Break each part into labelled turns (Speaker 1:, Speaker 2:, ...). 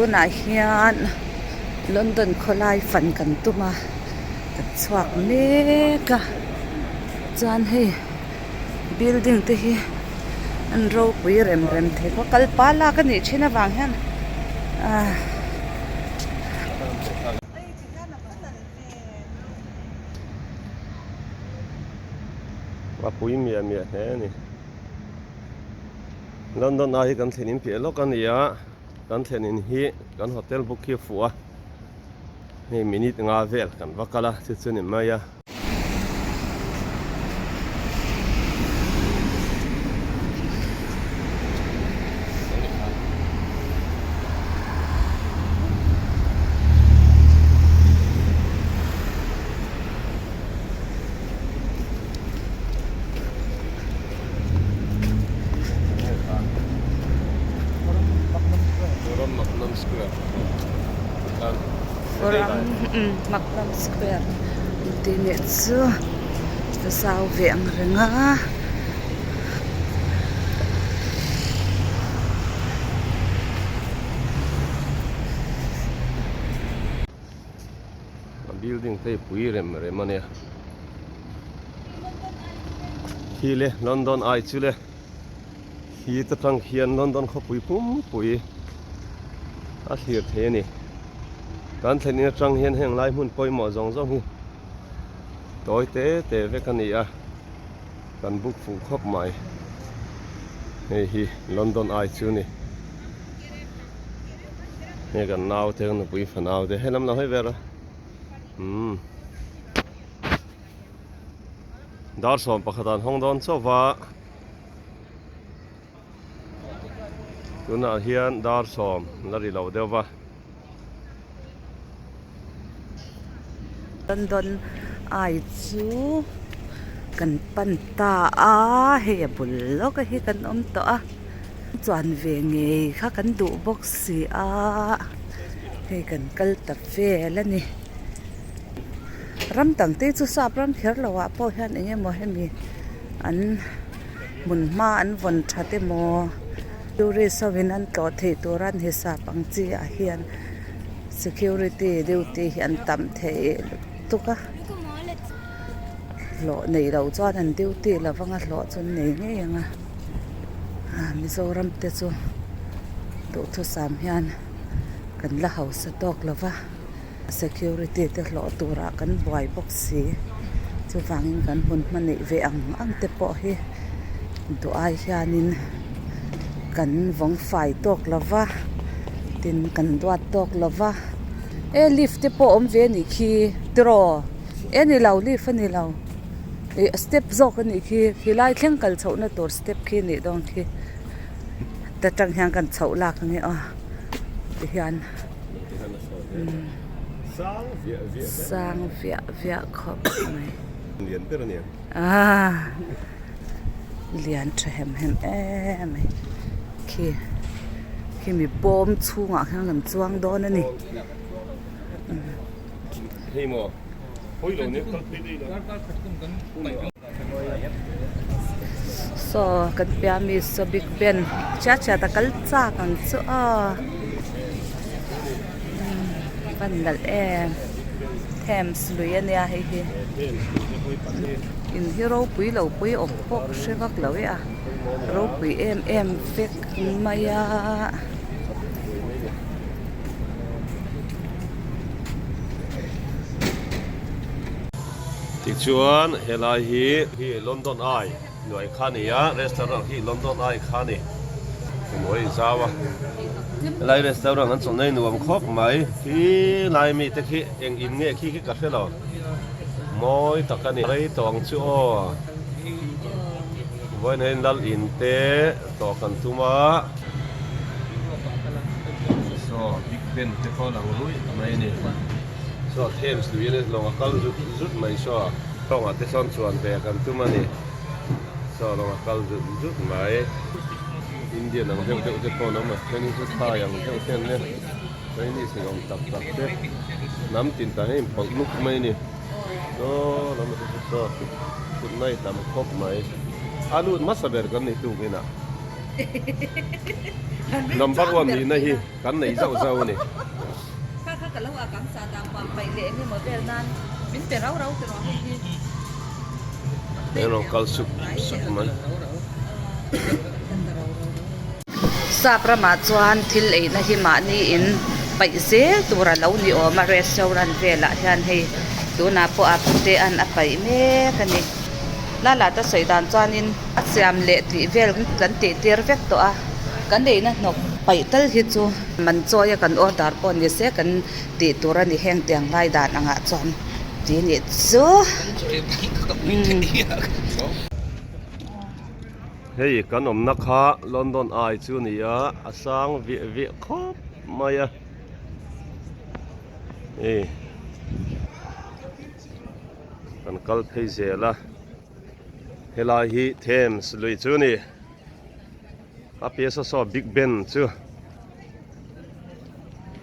Speaker 1: tunah hian London khawlai fan kan tuma kan chhuak mek a chuan hei building te hi an ro pui rem thei ko kal pa la ka ni thina wang hian
Speaker 2: wa pui mia he ni London ai kan thlenin pe lo kan ya kan thlenin hi kan hotel book hi fuwa ni minute nga vel kan wakala chu chunin maya Maritime Square.
Speaker 1: Orang Maritime Square. Tini chu sao veng renga.
Speaker 2: Building te pui rem ania. Hi le London ai chu le. Hi ta tang hian London kho pui pui. A hlir the ni kan thlenin atang hian heng lai hmun poimo zong hi toy te ve kan ni a kan book fu khop mai hei hi London ai chu ni he kan nau te kan pui fanau te helam na hoi vera dar som pakhatan hongdon chowa tuna hian dar som lari lo dewa
Speaker 1: London ai chu kan pan ta a he bullo ka hi kan om to a chuan ve nge kha kan du box si a he kan kal ta ve la ni ram tang te chu sap ram kher lawa po hian enge mo hemi an mun ma an von thate mo Yuri sawin an to thei turan hi sa pangchi a hian security duty hian tam thei tuka lo nei lo chuan an duty lawanga lo chun nei nge anga Mizoram te chu do thu sam hian kan la house tok lawa security te lo tura kan buai box si chu wangin kan hun mani ve ang te po hi do ai hianin kan vong fai tok lawa tin kan duat tok lawa e lift te po om ve ni khi tro e ni lau lift ani lau e step zok ani khi hilai thleng kal chho na tor step khi ni dong khi ta tang hyang kan chho la ka nge a ti hian sang via khop mai
Speaker 2: lian per ni
Speaker 1: lian trehem hem mai khi mi bom chunga hang kan chuang don ani
Speaker 2: hei mo hoi lo ne kal pidi
Speaker 1: so kan pia mi so big ben cha ta kal cha kan chu a pan dal Thames Lui ani a hi in hero pui lo pui op pok shevak lo ya ro pui em fek maya
Speaker 2: ti chuan helai hi London Eye noi khania restaurant hi London Eye khani noi zawa lai restaurant an chonai nuam khop mai hi lai mi te khi eng in nge khi ka phelo moi takani rei tong chu o voi nei lal in te to kan tuma so big ben te ko lang lui mai ni so Thames Lui le longa kal zut mai so tonga te son chuan be kan tuma ni so longa kal zut mai India nang heu te ko na ma ni su tha yang heu ten le ni se om tak te nam tin ta nei pok luk mai ni so lam so kun nai tam khop mai alu masaber kan ni tu gina number 1 ni na hi kan nei zau zau ni
Speaker 1: kha ka lo a kam sa dam pam pai le ni mo vel nan min te rau rau te ro hi
Speaker 2: ero kal suk man
Speaker 1: sa prama chuan thil ei na hi ma ni in pai se tura lo ni o ma restaurant vela hian hei tuna po a te an a pai me kani la ta soi dan chuan in a siam le ti vel kan ti tir vek to a kan dei na nok pai tal hi chu man choya kan order pon ni se kan ti tura ni heng tiang lai dan anga chuan ti ni chu
Speaker 2: hei kan om na kha London ai chu ni a asang vi khop maya kan kal phei zela helai hi Thames Lui chu ni a piesa so Big Ben chu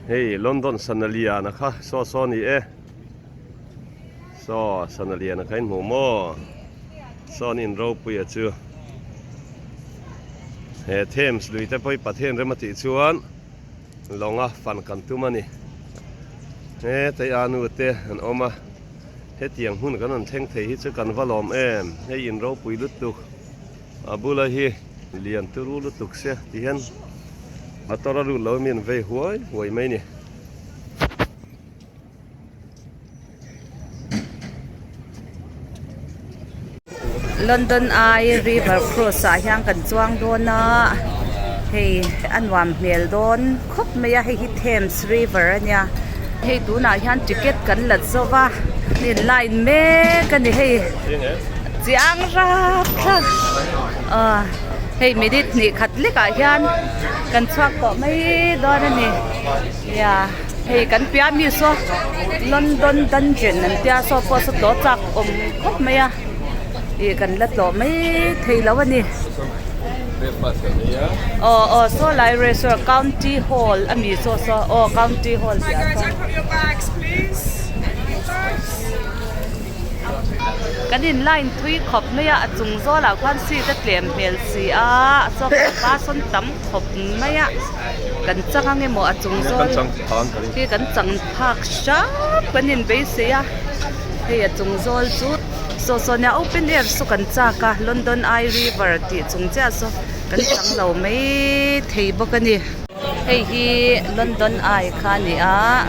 Speaker 2: hei London sanalia na kha so ni e so sanalia na kain mo mo so nin ro pu ya chu he Thames Lui te poi pathen remati chuan longa fan kan tu mani he te anu te an oma he tiang hun kan an theng thei hi chu kan valom em he in ro pui lut tu abula hi lian tu ru lut tuk se ti hen atora ru lo min ve huai mai ni
Speaker 1: London Eye River Cruise a hiang kan chuang do na hei anwam mel don khop meya hei hi Thames River ania hei tu na hian ticket kan lat zowa ni line me kan ni hei chiang ra thak hei midit ni khatlik a hian kan chuak to mai don ani ya hei kan pia mi so London Dungeon an tia so po so to chak khop meya kan lát lọ mấy thầy lâu anh so lại resort county hall ami so county hall
Speaker 3: Hi guys, I put your bags, please.
Speaker 1: cái din line thui khop mấy à chung zo là quan si tất liềm mel si à so ba son tắm khop mấy à cần chăng nghe mo chung zo khi cần chăng phak sha cái din base si à thì chung zo chút so nya open air so kan cha ka London Eye River ti chung cha so kan chang lo mai thei bok ani hei hi London Eye kha ni a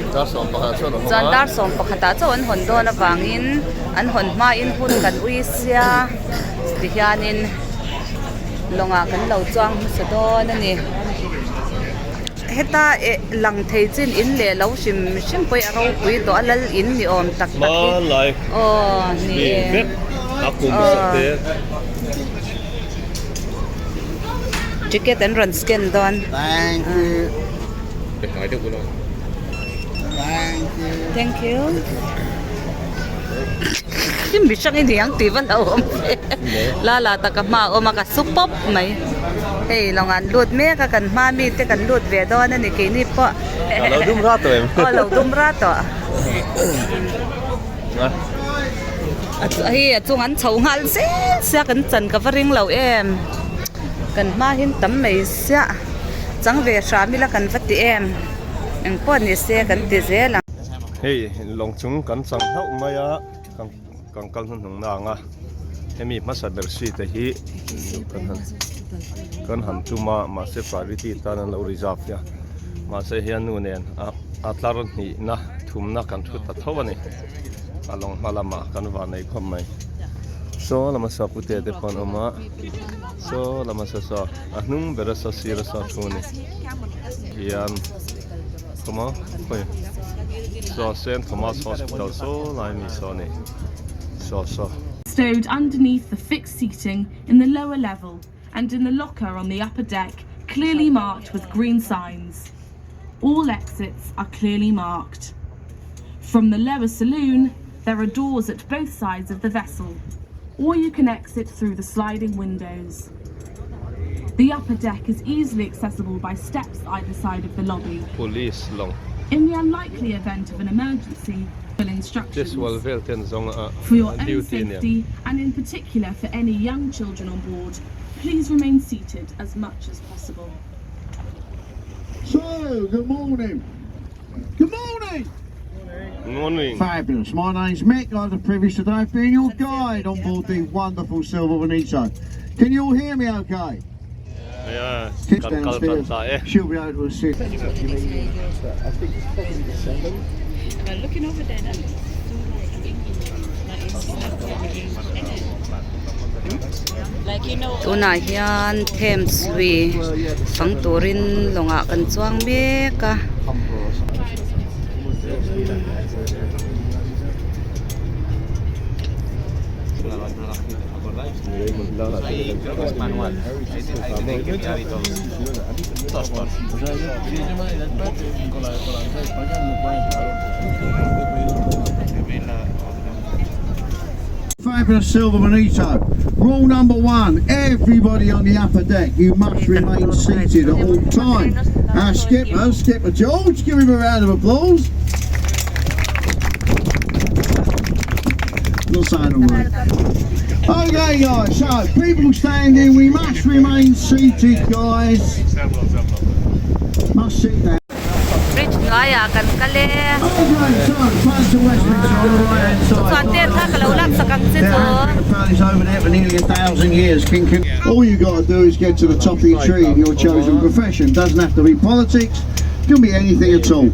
Speaker 1: dar som pakhata cho an hon do na wangin an hon ma in hun kan ui sia ti hianin longa kan lo chuang sa do na ni heta lang thei chin in le lo sim poi aro pui to alal in ni om tak tak ni
Speaker 2: akum sa te
Speaker 1: ticket and run scan don
Speaker 4: Thank you.
Speaker 1: thank you kim bisang ini yang tiban om la ta ka ma o maka supop mai hey longan lut me ka kan ma mi te kan lut ve do na ni ke ni po
Speaker 2: lo dum ra to em
Speaker 1: lo dum ra to hi chung an chou ngal se sia kan chan ka varing lo em kan ma hin tam mai sia chang ve sha mi la kan vati em ang po ni se kan ti ze lang
Speaker 2: hei long chung kan chang hau maya kan hun na nga hemi masader si te hi kan han tuma ma se priority tan lo reserve ya ma se hian nu nen atlaron ni na thumna kan thu ta thawani along malama kan wa nei khom mai so lama sa pute te pon oma so lama sa ahnung bera sa sira sa thuni yan koma koi so St. Thomas Hospital so lai mi so ni so
Speaker 5: stowed underneath the fixed seating in the lower level and in the locker on the upper deck, clearly marked with green signs. All exits are clearly marked. From the lower saloon, there are doors at both sides of the vessel, or you can exit through the sliding windows. The upper deck is easily accessible by steps either side of the lobby.
Speaker 2: police long
Speaker 5: In the unlikely event of an emergency, full instructions. For your own safety, and in particular for any young children on board, please remain seated as much as possible.
Speaker 4: So, good morning. Good morning.
Speaker 2: Good morning.
Speaker 4: Fabulous. My name's Mick. I have the privilege today of being your guide on board the wonderful Silver Bonito. Can you all hear me okay?
Speaker 2: Yeah.
Speaker 4: Kids downstairs. She'll be able to assist.
Speaker 6: Looking over there, that like you know.
Speaker 1: Tuna hian Thames Lui phang turin longa kan chuang meka.
Speaker 4: Fabulous Silver Bonito. Rule number 1, everybody on the upper deck, you must remain seated at all times. Our skipper George, give him a round of applause. Not saying a word. Okay guys, so people standing, we must remain seated guys. Must sit down.
Speaker 1: Bridge ngaya kan kale.
Speaker 4: Okay, so front to Westminster on the right hand side.
Speaker 1: Santer ka kalaulat sa kang sito.
Speaker 4: The palace over there for nearly 1,000 years. All you got to do is get to the top of your tree in your chosen profession. Doesn't have to be politics. Can be anything at all.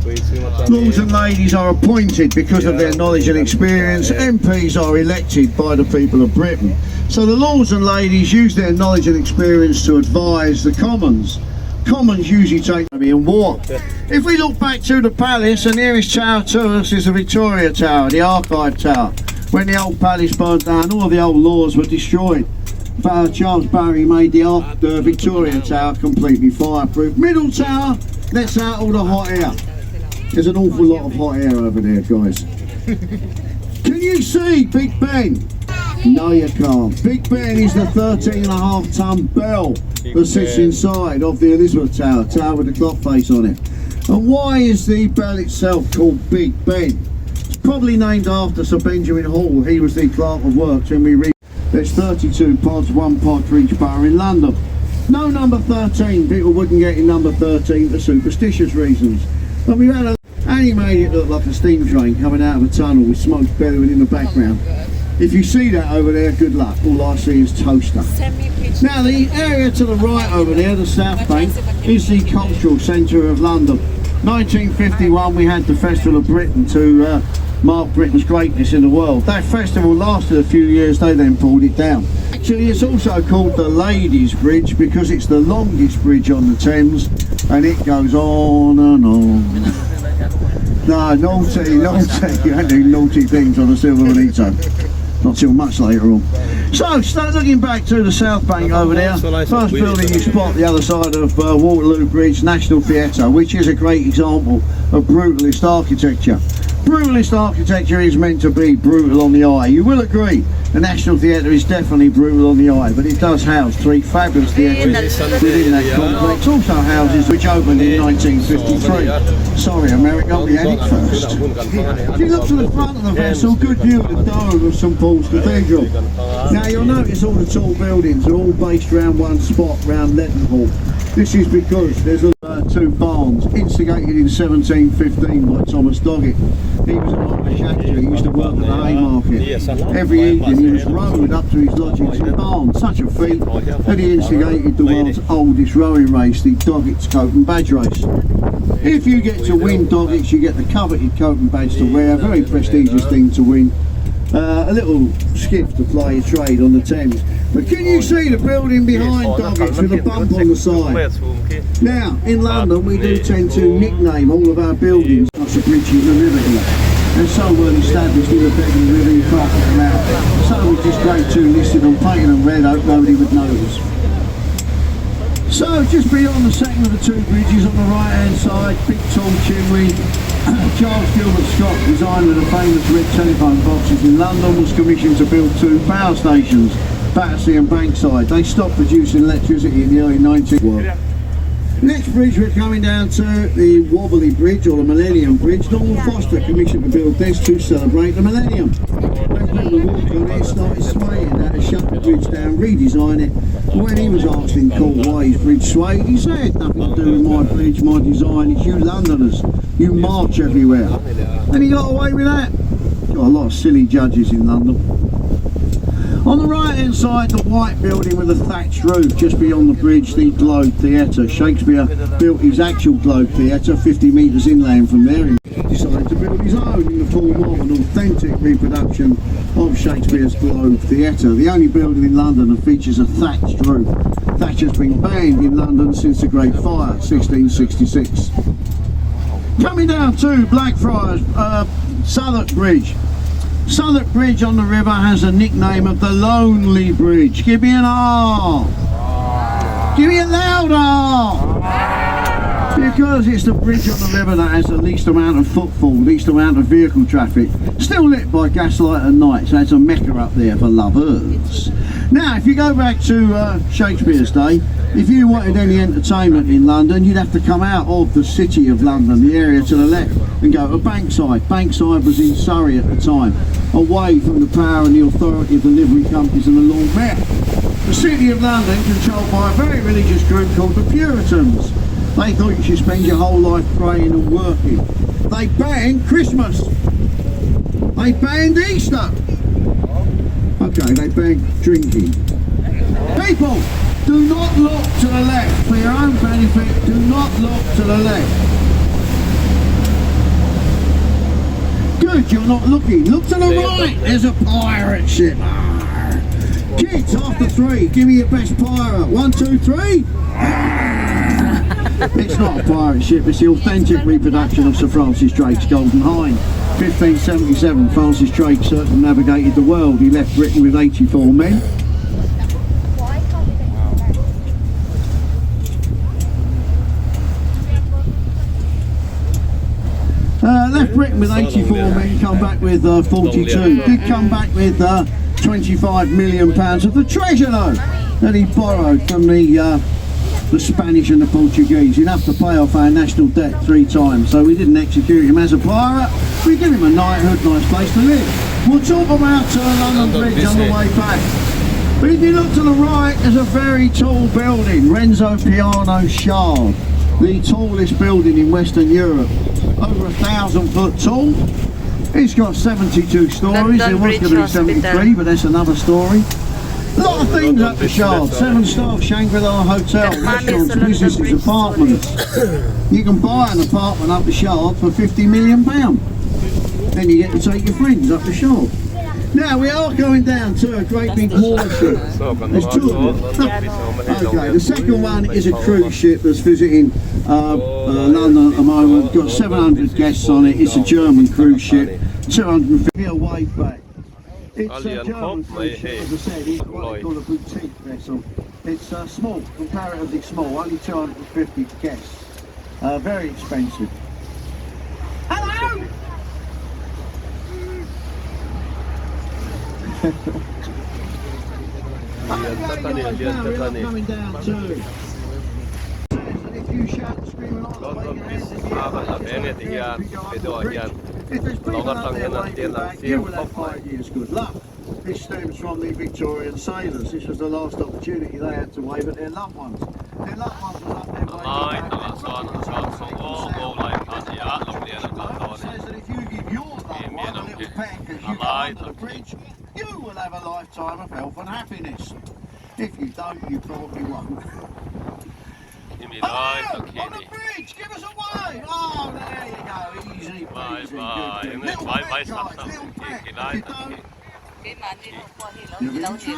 Speaker 4: Lords and ladies are appointed because of their knowledge and experience. MPs are elected by the people of Britain. So the lords and ladies use their knowledge and experience to advise the commons. Commons usually take me in war. If we look back to the palace, the nearest tower to us is the Victoria Tower, the Archive Tower. When the old palace burned down, all the old laws were destroyed. Charles Barry made the Victoria Tower completely fireproof. Middle tower lets out all the hot air. There's an awful lot of hot air over there, guys. Can you see Big Ben? No, you can't. Big Ben is the 13.5-ton bell that sits inside of the Elizabeth Tower, tower with the clock face on it. And why is the bell itself called Big Ben? It's probably named after Sir Benjamin Hall. He was the clerk of works when we read. There's 32 pods, 1 pod for each borough in London. No number 13, people wouldn't get in number 13 for superstitious reasons. But we had and he made it look like a steam train coming out of a tunnel with smoke billowing in the background. If you see that over there, good luck. All I see is toaster. Now the area to the right over there, the South Bank, is the cultural centre of London. 1951 we had the Festival of Britain to mark Britain's greatness in the world. That festival lasted a few years, they then pulled it down. Actually it's also called the Ladies Bridge because it's the longest bridge on the Thames and it goes on and on. No, naughty, you don't do naughty things on the Silver Bonito. Not till much later on. So, start looking back to the South Bank over there. First building you spot the other side of Waterloo Bridge, National Theatre, which is a great example of brutalist architecture. Brutalist architecture is meant to be brutal on the eye. You will agree, the National Theatre is definitely brutal on the eye, but it does house 3 fabulous theatres within that complex. Also houses which opened in 1953. Sorry America, we had it first. If you look to the front of the vessel, good view of the dome of St Paul's Cathedral. Now you'll notice all the tall buildings are all based around one spot, round Leadenhall. This is because there's 2 barns, instigated in 1715 by Thomas Doggett. He was an Irish actor, he used to work at the Haymarket. Every evening he was rowed up to his lodgings in barns, such a feat that he instigated the world's oldest rowing race, the Doggett's Coat and Badge Race. If you get to win Doggett's, you get the coveted coat and badge to wear, a very prestigious thing to win. A little skiff to ply your trade on the Thames. But can you see the building behind Doggett's with a bump on the side? Now, in London we do tend to nickname all of our buildings across the bridge in the river here. They're so well established in the Beacon River you can't put them out. So we just grade 2 listed and painted them red, hope nobody would notice. So just beyond the second of the 2 bridges on the right hand side, big tall chimney. Charles Gilbert Scott, designer of the famous red telephone boxes in London, was commissioned to build 2 power stations, Battersea and Bankside. They stopped producing electricity in the early 19th century. Next bridge we're coming down to the Wobbly Bridge, or the Millennium Bridge. Donald Foster commissioned to build this to celebrate the millennium. They put the water on it, started swaying, had to shut the bridge down, redesign it. When he was asked in court why his bridge swayed, he said, nothing to do with my bridge, my design, it's you Londoners, you march everywhere. And he got away with that. Got a lot of silly judges in London. On the right hand side, the white building with a thatched roof just beyond the bridge, the Globe Theatre. Shakespeare built his actual Globe Theatre 50 metres inland from there. He decided to build his own in the form of an authentic reproduction of Shakespeare's Globe Theatre, the only building in London that features a thatched roof. Thatch has been banned in London since the Great Fire, 1666. Coming down to Blackfriars, Southwark Bridge. Southwark Bridge on the river has a nickname of the Lonely Bridge. Give me an R. Give me a loud R. Because it's the bridge on the river that has the least amount of footfall, least amount of vehicle traffic. Still lit by gaslight at night, so it's a mecca up there for lovers. Now, if you go back to Shakespeare's day, if you wanted any entertainment in London, you'd have to come out of the city of London, the area to the left, and go to Bankside. Bankside was in Surrey at the time, away from the power and the authority of the livery companies and the Lord Mayor. The city of London, controlled by a very religious group called the Puritans. They thought you should spend your whole life praying and working. They banned Christmas. They banned Easter. Okay, they banned drinking. People, do not look to the left. For your own benefit, do not look to the left. Good, you're not looking. Look to the right. There's a pirate ship. Kids, after 3, give me your best pirate. 1, 2, 3. It's not a pirate ship, it's the authentic reproduction of Sir Francis Drake's Golden Hind. 1577, Francis Drake circumnavigated the world. He left Britain with 84 men. Left Britain with 84 men, come back with 42. Did come back with £25 million of the treasure though, that he borrowed from the Spanish and the Portuguese. He'd have to pay off our national debt 3 times, so we didn't execute him as a pirate. We give him a knighthood, nice place to live. We'll talk about London Bridge on the way back. But if you look to the right, there's a very tall building, Renzo Piano Shard, the tallest building in Western Europe, over 1,000 foot tall. It's got 72 stories. There was going to be 73, but that's another story. A lot of things up the Shard. 7-star Shangri-La hotel, restaurants, businesses, apartments. You can buy an apartment up the Shard for £50 million. Then you get to take your friends up the Shard. Now we are going down to a great big water ship. There's 2 of them. Okay, the second one is a cruise ship that's visiting London at the moment. Got 700 guests on it. It's a German cruise ship. 250 a wave back. It's a German cruise ship, as I said. It's what they call a boutique vessel. It's small, comparatively small, only 250 guests. Very expensive. Hello! Coming down too. If you shout and scream along, you will have 5 years good luck. This stems from the Victorian sailors. This was the last opportunity they had to wave at their loved ones. Their loved ones was up there waving back. It says that if you give your loved one a little peck as you go under the bridge, you will have a lifetime of health and happiness. If you don't, you probably won't. Hello, on the bridge, give us a wave. Oh, there you go, easy peasy. Good. Little peck, guys, little peck. If you don't, you're in trouble.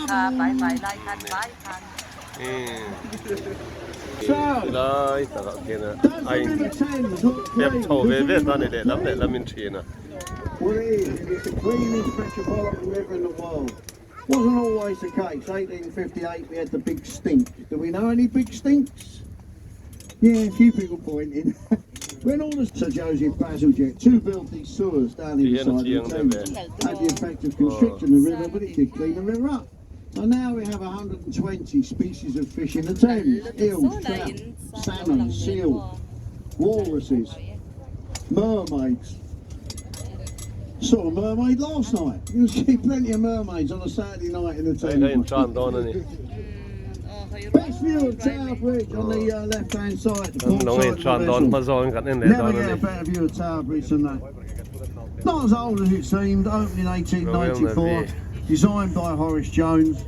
Speaker 4: It's the cleanest metropolitan river in the world. Wasn't always the case. 1858 we had the big stink. Do we know any big stinks? Yeah, a few people pointing. When all the Sir Joseph Bazalgette, 2 built these sewers down inside the Thames, had the effect of constricting the river, but it did clean the river up. So now we have 120 species of fish in the Thames. Eels, trout, salmon, seal, walruses, mermaids. Saw a mermaid last night. You can see plenty of mermaids on a Saturday night in the Thames. Best view of Tower Bridge on the left-hand side. The port side of the vessel. Never get a better view of Tower Bridge than that. Not as old as it seemed, opened in 1894, designed by Horace Jones.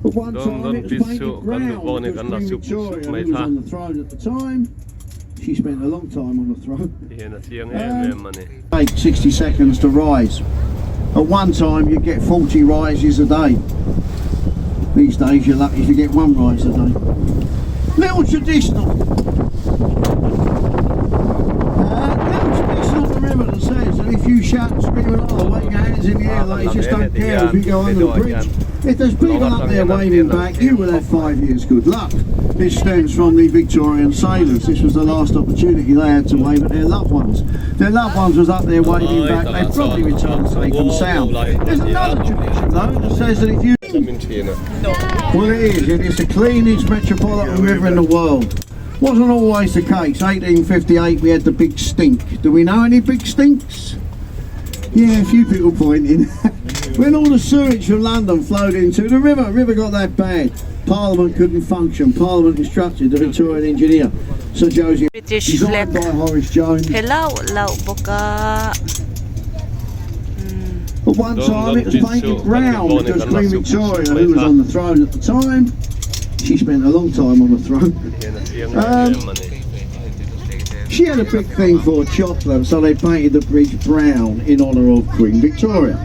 Speaker 4: But one time it was painted brown because Queen Victoria, who was on the throne at the time, she spent a long time on the throne. Take 60 seconds to rise. At one time you'd get 40 rises a day. These days you're lucky if you get one rise a day. Little traditional the river that says that if you shout and scream and wave your hands in the air like you just don't care if you go under the bridge. If there's people up there waving back, you will have 5 years good luck. This stems from the Victorian sailors. This was the last opportunity they had to wave at their loved ones. Their loved ones was up there waving back, they'd probably return safe and sound. There's another tradition though that says that if you... Well it is, it's the cleanest metropolitan river in the world. Wasn't always the case. 1858 we had the big stink. Do we know any big stinks? Yeah, a few people pointing. When all the sewage from London flowed into the river got that bad. Parliament couldn't function. Parliament instructed the Victorian engineer, Sir Joseph, designed by Horace Jones.
Speaker 1: Hello, boka.
Speaker 4: At one time it was painted brown because Queen Victoria, who was on the throne at the time, she spent a long time on the throne. She had a big thing for chocolate, so they painted the bridge brown in honour of Queen Victoria.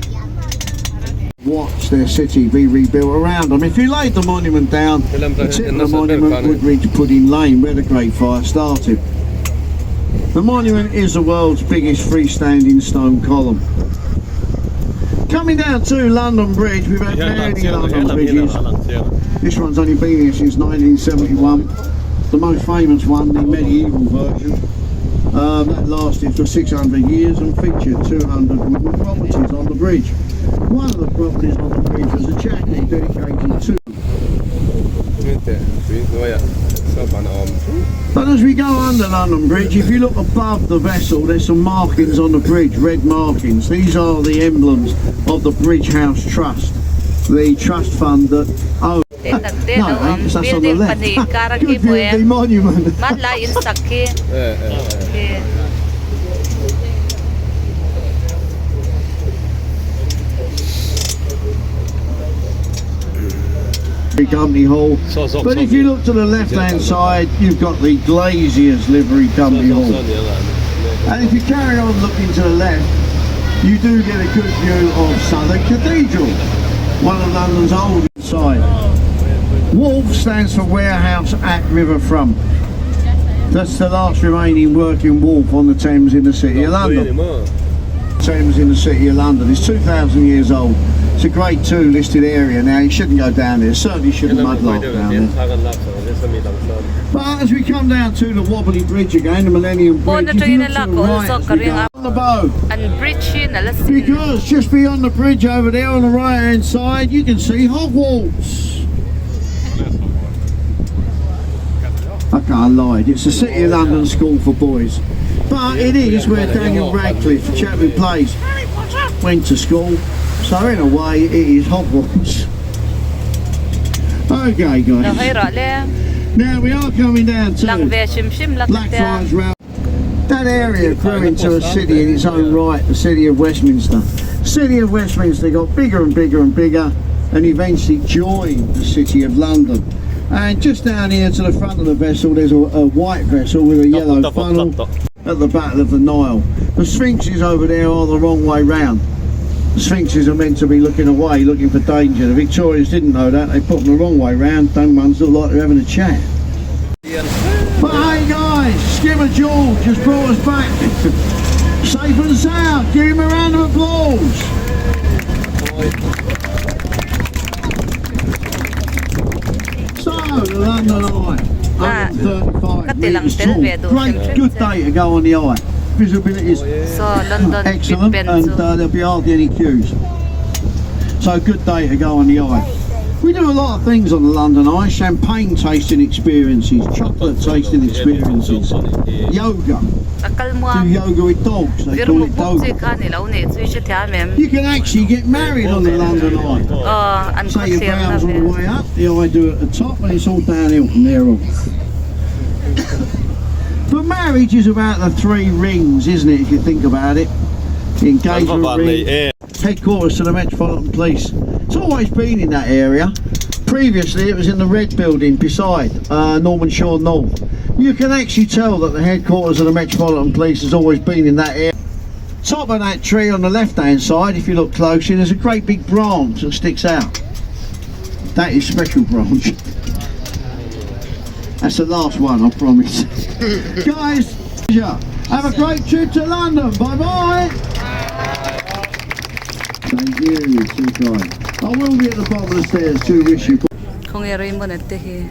Speaker 4: Watch their city be rebuilt around them. If you laid the monument down, the tip of the monument would reach Pudding Lane, where the Great Fire started. The monument is the world's biggest freestanding stone column. Coming down to London Bridge, we've had many London bridges. This one's only been here since 1971. The most famous one, the medieval version, that lasted for 600 years and featured 200 wooden properties on the bridge. One of the properties on the bridge was a chapel dedicated to. But as we go under London Bridge, if you look above the vessel, there's some markings on the bridge, red markings. These are the emblems of the Bridge House Trust, the trust fund that owns. No, that's on the left. Good view of the monument. Company Hall, but if you look to the left hand side you've got the Glaziers Livery Company Hall, and if you carry on looking to the left you do get a good view of Southwark Cathedral, one of London's oldest sites. WARF stands for Warehouse at Riverfront. That's the last remaining working wharf on the Thames in the City of London. Thames in the City of London is 2,000 years old. It's a grade 2 listed area now. You shouldn't go down there, certainly shouldn't mudlark down there. But as we come down to the wobbly bridge again, the Millennium Bridge, if you look to the right as we go on the boat, because just beyond the bridge over there on the right hand side you can see Hogwarts. I can't lie, it's the City of London School for Boys. But it is where Daniel Radcliffe, the chap who plays, went to school. So in a way it is Hogwarts. Okay guys, now we are coming down to Blackfriars Road. That area grew into a city in its own right, the city of Westminster. The city of Westminster got bigger and bigger and bigger and eventually joined the City of London. And just down here to the front of the vessel there's a white vessel with a yellow funnel at the Battle of the Nile. The Sphinxes over there are the wrong way round. The Sphinxes are meant to be looking away, looking for danger. The Victorians didn't know that, they put them the wrong way round. Them ones look like they're having a chat. But hey guys, Skipper George just brought us back safe and sound. Give him a round of applause. So, the London Eye, 135 metres tall. Great, good day to go on the Eye. visibility is
Speaker 1: So London Big
Speaker 4: excellent,
Speaker 1: Ben
Speaker 4: and
Speaker 1: so.
Speaker 4: there'll be hardly any queues. So good day to go on the Eye. We do a lot of things on the London Eye: champagne tasting experiences, chocolate tasting experiences, yoga.
Speaker 1: Akal mo
Speaker 4: Do yoga with dogs. They
Speaker 1: pero
Speaker 4: call
Speaker 1: mo
Speaker 4: it
Speaker 1: book
Speaker 4: yoga.
Speaker 1: ka nila uni so siya tiamem.
Speaker 4: You can actually get married on the London Eye.
Speaker 1: An
Speaker 4: Say your
Speaker 1: cocktail na
Speaker 4: vows all the
Speaker 1: rin.
Speaker 4: way up, the Eye do at the top, and it's all downhill from there on. But marriage is about the 3 rings, isn't it, if you think about it? The engagement ring, headquarters to the Metropolitan Police. It's always been in that area. Previously it was in the red building beside Norman Shaw North. You can actually tell that the headquarters of the Metropolitan Police has always been in that area. Top of that tree on the left hand side, if you look closely, there's a great big branch that sticks out. That is special branch. That's the last one, I promise. Guys, have a great trip to London. Bye bye. Thank you, too kind. I will be at the bottom of the stairs to wish you.
Speaker 1: Kung eroy mo na tehi.